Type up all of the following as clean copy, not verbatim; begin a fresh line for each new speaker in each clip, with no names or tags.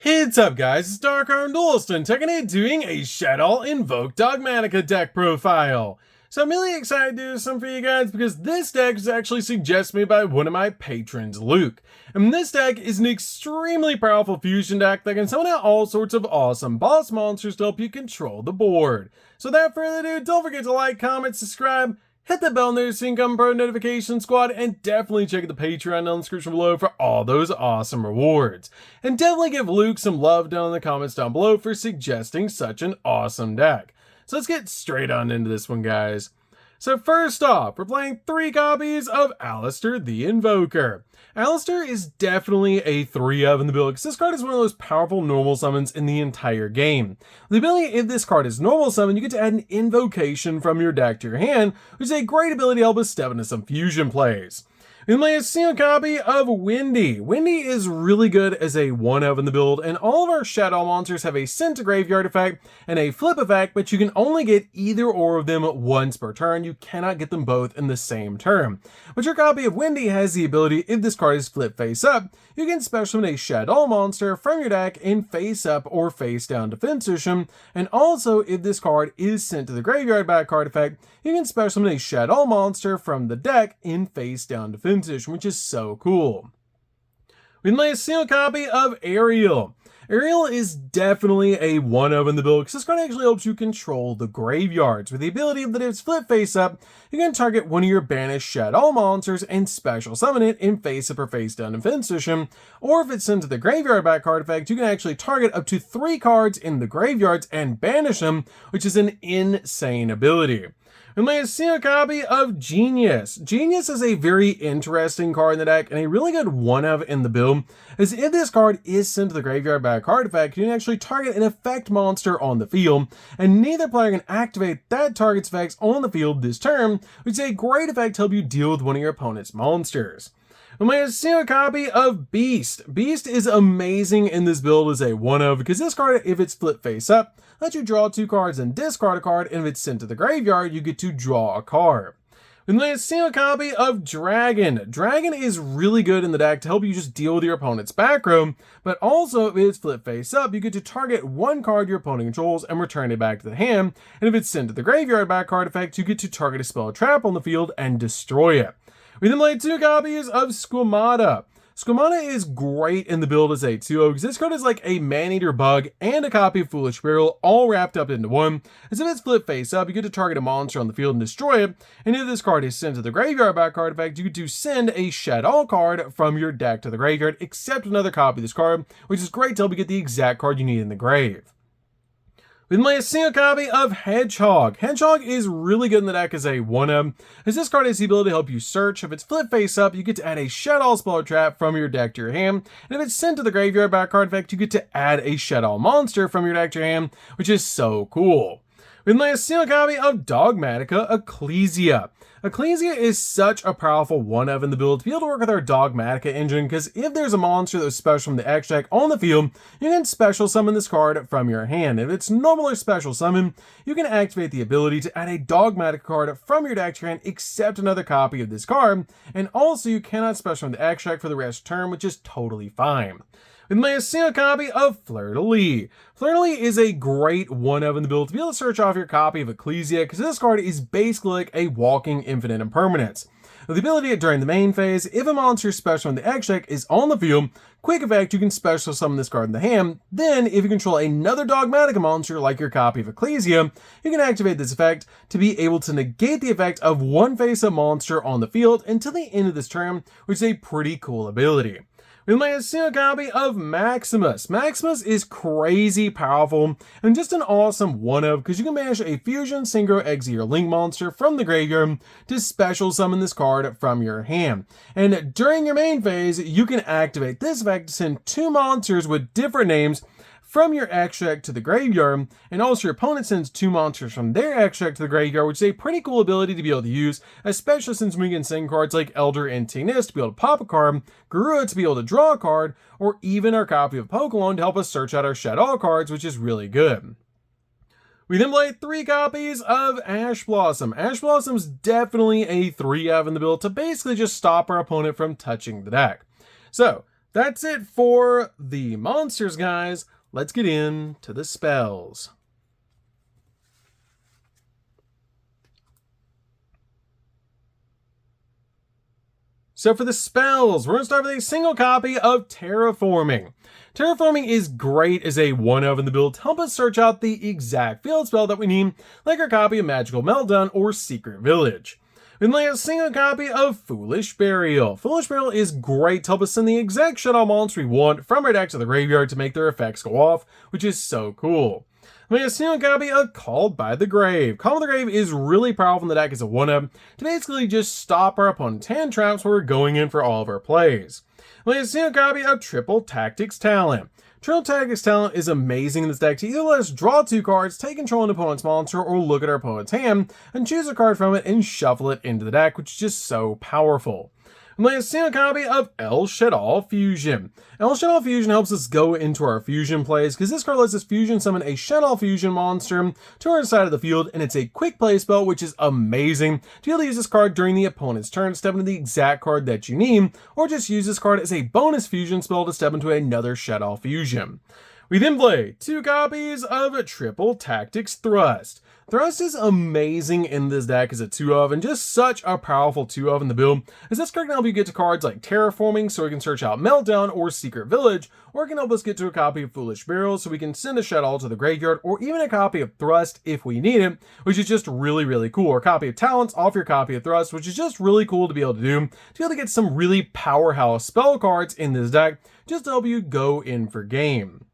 What's up guys, it's DarkArmedDuelist and today doing a Shaddoll Invoked Dogmatika deck profile. So I'm really excited to do this one for you guys because this deck was actually suggested to me by one of my patrons, Luke. And this deck is an extremely powerful fusion deck that can summon out all sorts of awesome boss monsters to help you control the board. So without further ado, don't forget to like, comment, subscribe, hit the bell notification, come pro notification squad, and definitely check the Patreon down in the description below for all those awesome rewards. And definitely give Luke some love down in the comments down below for suggesting such an awesome deck. So let's get straight on into this one, guys. So first off, we're playing 3 copies of Alistair the Invoker. Alistair is definitely a 3-of in the build because this card is one of those powerful normal summons in the entire game. The ability, if this card is normal summon, you get to add an invocation from your deck to your hand, which is a great ability to help us step into some fusion plays. We play a single copy of Windy. Windy is really good as a 1-of in the build, and all of our Shaddoll monsters have a send to graveyard effect and a flip effect, but you can only get either or of them once per turn. You cannot get them both in the same turn. But your copy of Windy has the ability, if this card is flip face up, you can special summon a Shaddoll monster from your deck in face up or face down defense position, and also if this card is sent to the graveyard by a card effect, you can special summon a Shaddoll monster from the deck in face down defense position, which is so cool. We can play a single copy of Ariel. Ariel is definitely a 1-of in the build because this card actually helps you control the graveyards. With the ability that if it's flip face up, you can target one of your banished Shaddoll monsters and special summon it in face up or face down defense position. Or if it's sent to the graveyard by card effect, you can actually target up to 3 cards in the graveyards and banish them, which is an insane ability. We play a single copy of Genius. Genius is a very interesting card in the deck and a really good 1-of in the build, as if this card is sent to the graveyard by a card effect, you can actually target an effect monster on the field, and neither player can activate that target's effects on the field this turn, which is a great effect to help you deal with one of your opponent's monsters. We play a single copy of Beast. Beast is amazing in this build as a 1-of because this card, if it's flip face up, lets you draw 2 cards and discard a card, and if it's sent to the graveyard, you get to draw a card. We play a single copy of Dragon. Dragon is really good in the deck to help you just deal with your opponent's back row, but also if it's flip face up, you get to target 1 card your opponent controls and return it back to the hand, and if it's sent to the graveyard by a card effect, you get to target a spell or trap on the field and destroy it. We then play 2 copies of Squamata. Squamata is great in the build as a 2-of because this card is like a man-eater bug and a copy of Foolish Barrel all wrapped up into one. As if it's flip face up, you get to target a monster on the field and destroy it, and if this card is sent to the graveyard by a card effect, you get to send a Shaddoll card from your deck to the graveyard, except another copy of this card, which is great to help you get the exact card you need in the grave. We then play a single copy of Hedgehog. Hedgehog is really good in the deck as a 1-of, as this card has the ability to help you search. If it's flip face up, you get to add a Shaddoll spell or trap from your deck to your hand, and if it's sent to the graveyard by a card effect, you get to add a Shaddoll monster from your deck to your hand, which is so cool. We then play a single copy of Dogmatika Ecclesia. Ecclesia is such a powerful 1-of in the build to be able to work with our Dogmatika engine, because if there's a monster that was special from the X deck on the field, you can special summon this card from your hand. If it's normal or special summon, you can activate the ability to add a Dogmatika card from your deck to your hand, except another copy of this card, and also you cannot special summon the X deck for the rest of the turn, which is totally fine. We play a single copy of Fleur-de-Lis. Fleur-de-Lis is a great 1-of in the build to be able to search off your copy of Ecclesia, because this card is basically like a walking infinite impermanence. With the ability during the main phase, if a monster special in the X deck is on the field, quick effect, you can special summon this card in the hand. Then, if you control another Dogmatika monster like your copy of Ecclesia, you can activate this effect to be able to negate the effect of one face-up monster on the field until the end of this turn, which is a pretty cool ability. We play a single copy of Maximus. Maximus is crazy powerful and just an awesome 1-of because you can banish a Fusion, Synchro, Exile, or Link monster from the graveyard to special summon this card from your hand. And during your main phase, you can activate this effect to send 2 monsters with different names from your X deck to the graveyard, and also your opponent sends 2 monsters from their X deck to the graveyard, which is a pretty cool ability to be able to use, especially since we can send cards like Elder Antinous to be able to pop a card, Garua to be able to draw a card, or even our copy of Pokemon to help us search out our Shaddoll cards, which is really good. We then play 3 copies of Ash Blossom. Ash Blossom's definitely a 3-of in the build to basically just stop our opponent from touching the deck. So, That's it for the monsters, guys. Let's get into the spells. So for the spells, we're going to start with a single copy of Terraforming. Terraforming is great as a one-of in the build to help us search out the exact field spell that we need, like our copy of Magical Meltdown or Secret Village. We then lay a single copy of Foolish Burial. Foolish Burial is great to help us send the exact Shaddoll monster we want from our deck to the graveyard to make their effects go off, which is so cool. We have a single copy of Called by the Grave. Called by the Grave is really powerful in the deck as a one-up to basically just stop our opponent's hand traps when we're going in for all of our plays. We have a single copy of Triple Tactics Talent. Triple Tactics Talent is amazing in this deck to either let us draw 2 cards, take control of an opponent's monster, or look at our opponent's hand and choose a card from it and shuffle it into the deck, which is just so powerful. And we have a single copy of El Shaddoll Fusion. El Shaddoll Fusion helps us go into our fusion plays because this card lets us fusion summon a Shaddoll Fusion monster to our side of the field, and it's a quick play spell, which is amazing to be able to use this card during the opponent's turn, step into the exact card that you need, or just use this card as a bonus fusion spell to step into another Shaddoll Fusion. We then play 2 copies of Triple Tactics Thrust. Thrust is amazing in this deck as a 2-of, and just such a powerful 2-of in the build, as this card can help you get to cards like Terraforming, so we can search out Meltdown or Secret Village, or it can help us get to a copy of Foolish Burial, so we can send a Shaddoll to the graveyard, or even a copy of Thrust if we need it, which is just really, really cool. Or a copy of Talents off your copy of Thrust, which is just really cool to be able to do, to be able to get some really powerhouse spell cards in this deck, just to help you go in for game.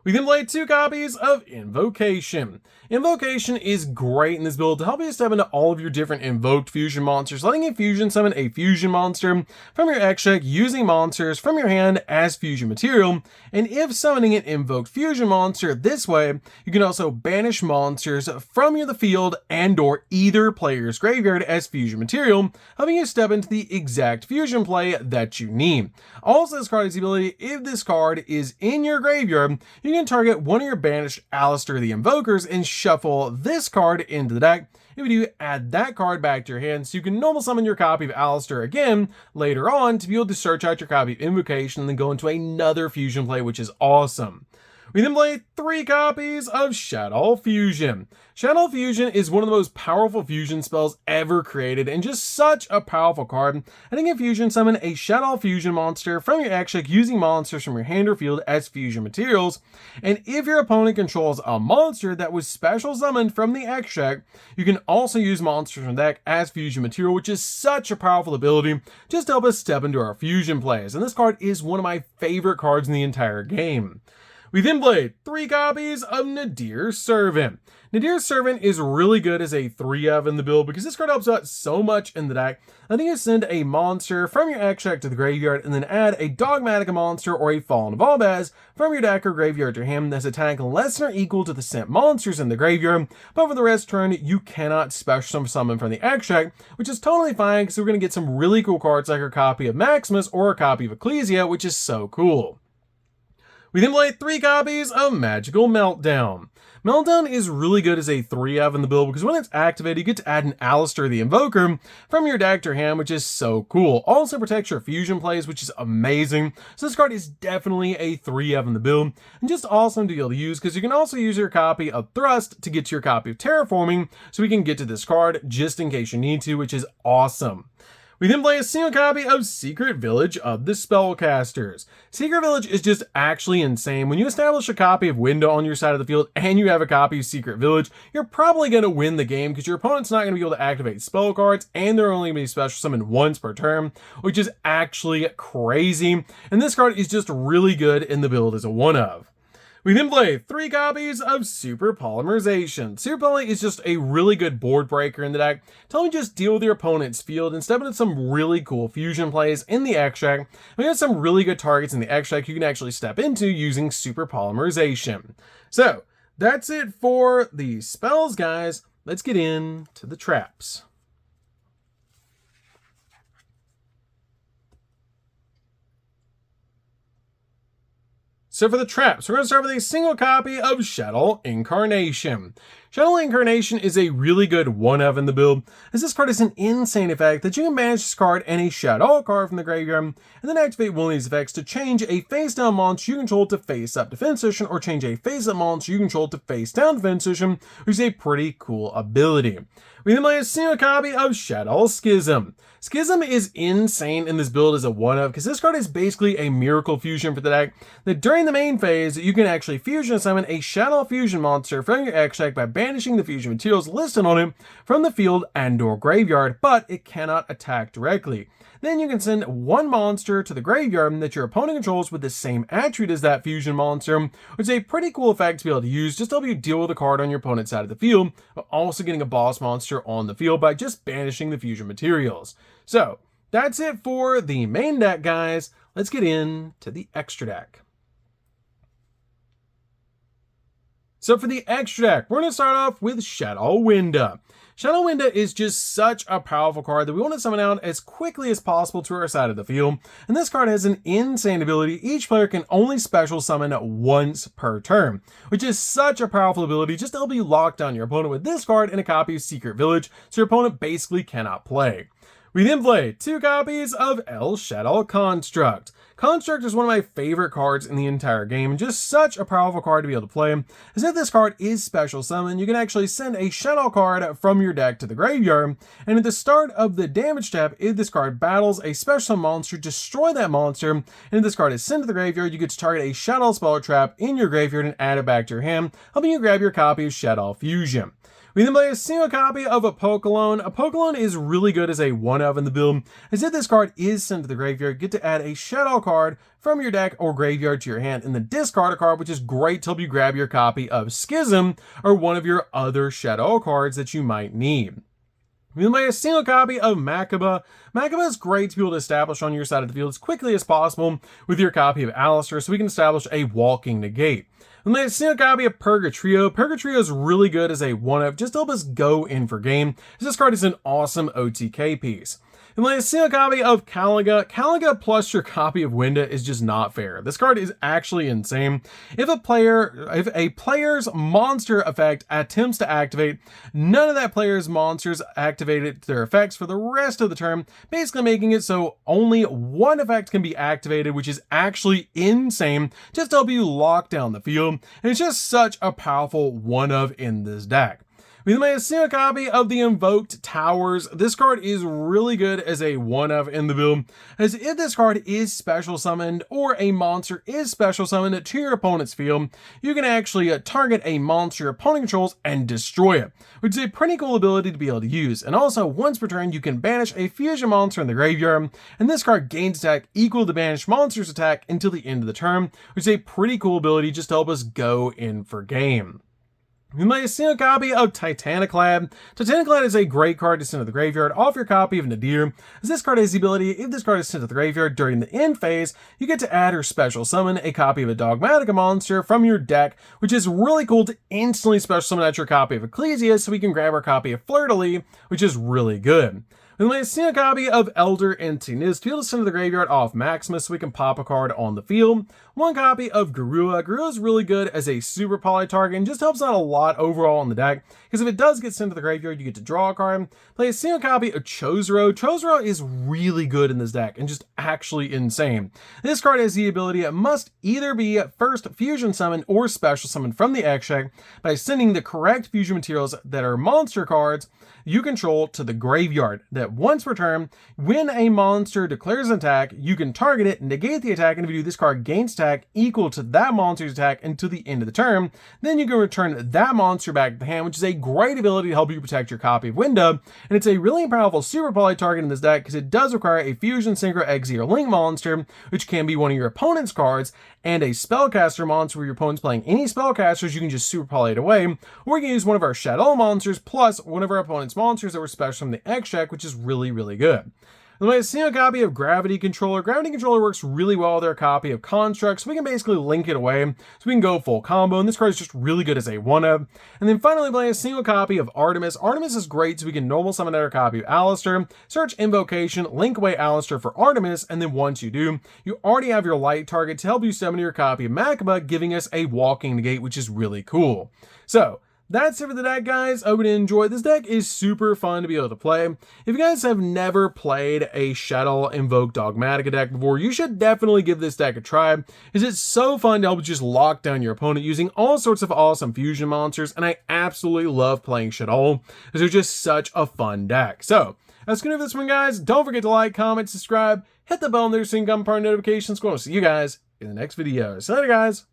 We then play 2 copies of Invocation. Invocation is great in this build to help you step into all of your different invoked fusion monsters, letting you fusion summon a fusion monster from your X deck using monsters from your hand as fusion material. And if summoning an invoked fusion monster this way, you can also banish monsters from the field and or either player's graveyard as fusion material, helping you step into the exact fusion play that you need. Also, this card has the ability, if this card is in your graveyard, you can target one of your banished Alistair the Invokers and shuffle this card into the deck. If you do, add that card back to your hand so you can normal summon your copy of Alistair again later on to be able to search out your copy of Invocation and then go into another fusion play, which is awesome. We then play 3 copies of Shaddoll Fusion. Shaddoll Fusion is one of the most powerful fusion spells ever created and just such a powerful card. I think you can fusion summon a Shaddoll Fusion monster from your X deck using monsters from your hand or field as fusion materials. And if your opponent controls a monster that was special summoned from the X deck, you can also use monsters from the deck as fusion material, which is such a powerful ability just to help us step into our fusion plays. And this card is one of my favorite cards in the entire game. We then played 3 copies of Nadir's Servant. Nadir's Servant is really good as a 3-of in the build because this card helps out so much in the deck. I think you send a monster from your X deck to the graveyard and then add a Dogmatika monster or a Fallen Volbaz from your deck or graveyard to your hand that's attack less than or equal to the sent monsters in the graveyard, but for the rest turn you cannot special summon from the X deck, which is totally fine because we're going to get some really cool cards like our copy of Maximus or a copy of Ecclesia, which is so cool. We then play 3 copies of Magical Meltdown. Meltdown is really good as a 3-of in the build because when it's activated, you get to add an Alistair the Invoker from your deck to your hand, which is so cool. Also protects your fusion plays, which is amazing. So this card is definitely a 3-of in the build and just awesome to be able to use because you can also use your copy of Thrust to get to your copy of Terraforming so we can get to this card just in case you need to, which is awesome. We then play a single copy of Secret Village of the Spellcasters. Secret Village is just actually insane. When you establish a copy of Window on your side of the field and you have a copy of Secret Village, you're probably going to win the game because your opponent's not going to be able to activate spell cards and they're only going to be special summoned once per turn, which is actually crazy. And this card is just really good in the build as a 1-of. We then play 3 copies of Super Polymerization. Super Poly is just a really good board breaker in the deck. Tell me just deal with your opponent's field and step into some really cool fusion plays in the X deck. We have some really good targets in the X deck you can actually step into using Super Polymerization. So that's it for the spells, guys. Let's get into the traps. So for the traps, we're going to start with a single copy of Shaddoll Incarnation. Shaddoll Incarnation is a really good one-of in the build, as this card is an insane effect that you can banish this card and a Shaddoll card from the graveyard, and then activate one of these effects to change a face-down monster you control to face-up defense position, or change a face-up monster you control to face-down defense position, which is a pretty cool ability. We then play a single copy of Shaddoll Schism. Schism is insane in this build as a one-of, because this card is basically a miracle fusion for the deck, that during the main phase, you can actually fusion summon a Shaddoll fusion monster from your X deck by banishing the fusion materials listed on it from the field and/or graveyard, but it cannot attack directly. Then you can send one monster to the graveyard that your opponent controls with the same attribute as that fusion monster, which is a pretty cool effect to be able to use just to help you deal with a card on your opponent's side of the field, but also getting a boss monster on the field by just banishing the fusion materials. So, that's it for the main deck, guys. Let's get into the extra deck. So for the extra deck, we're going to start off with Shaddoll Winda. Shaddoll Winda is just such a powerful card that we want to summon out as quickly as possible to our side of the field, and this card has an insane ability. Each player can only special summon once per turn, which is such a powerful ability just to help you lock down your opponent with this card and a copy of Secret Village, so your opponent basically cannot play. We then play 2 copies of El Shaddoll Construct. Construct is one of my favorite cards in the entire game, and just such a powerful card to be able to play, as if this card is special summon, you can actually send a Shaddoll card from your deck to the graveyard, and at the start of the damage step, if this card battles a special monster, destroy that monster, and if this card is sent to the graveyard, you get to target a Shaddoll spell or trap in your graveyard and add it back to your hand, helping you grab your copy of Shaddoll Fusion. We then play a single copy of Apokalon. Apokalon is really good as a one-of in the build, as if this card is sent to the graveyard, get to add a Shaddoll card from your deck or graveyard to your hand and then discard a card, which is great to help you grab your copy of Schism or one of your other Shaddoll cards that you might need. We then play a single copy of Makaba. Makaba is great to be able to establish on your side of the field as quickly as possible with your copy of Alistair, so we can establish a walking negate. We then play a single copy of Purgatrio. Purgatrio is really good as a one-of, just to help us go in for game, as this card is an awesome OTK piece. And then a single copy of Caliga. Caliga plus your copy of Winda is just not fair. This card is actually insane. If a player's monster effect attempts to activate, none of that player's monsters activated their effects for the rest of the turn, basically making it so only one effect can be activated, which is actually insane, just to help you lock down the field. And it's just such a powerful one-of in this deck. We then made a single copy of the Invoked Towers. This card is really good as a one-of in the build, as if this card is special summoned or a monster is special summoned to your opponent's field, you can actually target a monster your opponent controls and destroy it, which is a pretty cool ability to be able to use. And also, once per turn, you can banish a fusion monster in the graveyard, and this card gains attack equal to the banished monster's attack until the end of the turn, which is a pretty cool ability just to help us go in for game. We might see a copy of Titaniclad. Titaniclad is a great card to send to the graveyard off your copy of Nadir, as this card has the ability, if this card is sent to the graveyard during the end phase, you get to add or special summon a copy of a Dogmatika monster from your deck, which is really cool to instantly special summon out your copy of Ecclesia, so we can grab our copy of Fleur-de-Lis, which is really good. We might see a copy of Elder Insignis to be able to send to the graveyard off Maximus, so we can pop a card on the field. One copy of Garua. Garua is really good as a super poly target and just helps out a lot overall in the deck, because if it does get sent to the graveyard, you get to draw a card. Play a single copy of Chosro. Chosro is really good in this deck and just actually insane. This card has the ability it must either be first fusion summoned or special summoned from the X deck by sending the correct fusion materials that are monster cards you control to the graveyard. That once per turn, when a monster declares an attack, you can target it, negate the attack, and if you do, this card gains attack equal to that monster's attack until the end of the turn. Then you can return that monster back to the hand, which is a great ability to help you protect your copy of Winda, and it's a really powerful super poly target in this deck because it does require a fusion, synchro, exi, or link monster, which can be one of your opponent's cards, and a spellcaster monster where your opponent's playing any spellcasters, you can just super poly it away, or you can use one of our Shaddoll monsters plus one of our opponent's monsters that were special from the X deck, which is really, really good. Then we have a single copy of Gravity Controller. Gravity Controller works really well with our copy of Construct, so we can basically link it away, so we can go full combo, and this card is just really good as a one-of. And then finally play a single copy of Artemis. Artemis is great, so we can normal summon our copy of Alistair, search Invocation, link away Alistair for Artemis, and then once you do, you already have your light target to help you summon your copy of Makaba, giving us a walking negate, which is really cool. So, That's it for the deck, guys. I hope you enjoyed. This deck is super fun to be able to play. If you guys have never played a Shaddoll Invoked Dogmatika deck before, you should definitely give this deck a try, because it's so fun to help just lock down your opponent using all sorts of awesome fusion monsters, and I absolutely love playing Shaddoll, because they're just such a fun deck. So, that's gonna do for this one, guys. Don't forget to like, comment, subscribe, hit the bell on there so you can become part of notifications. Going to see you guys in the next video. See you later, guys.